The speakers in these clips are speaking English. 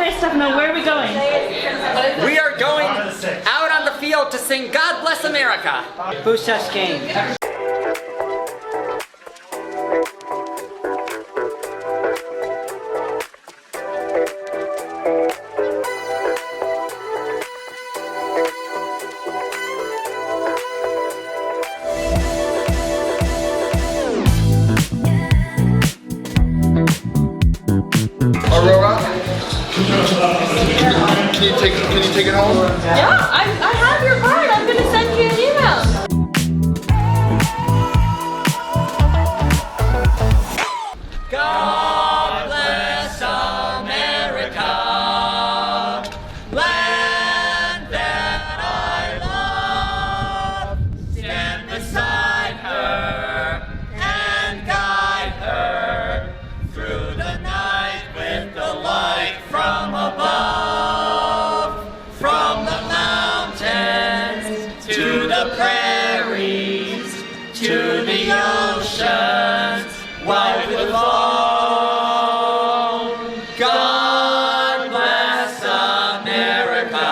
right, Stefano, where are we going? We are going out on the field to sing God Bless America. WooSox game. Aurora, can you take it home? Yeah, I have your card. I'm going to send you an email. God bless America, land that I love. Stand beside her and guide her through the night with the light from above. From the mountains to the prairies to the oceans white with foam. God bless America,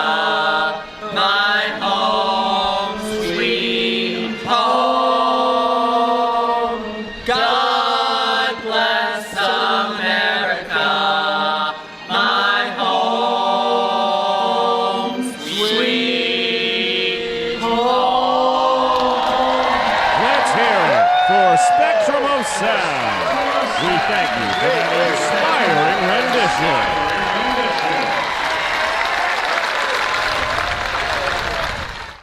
my home, sweet home. God bless America, my home, sweet home. Let's hear it for Spectrum of Sound. We thank you for that inspiring rendition.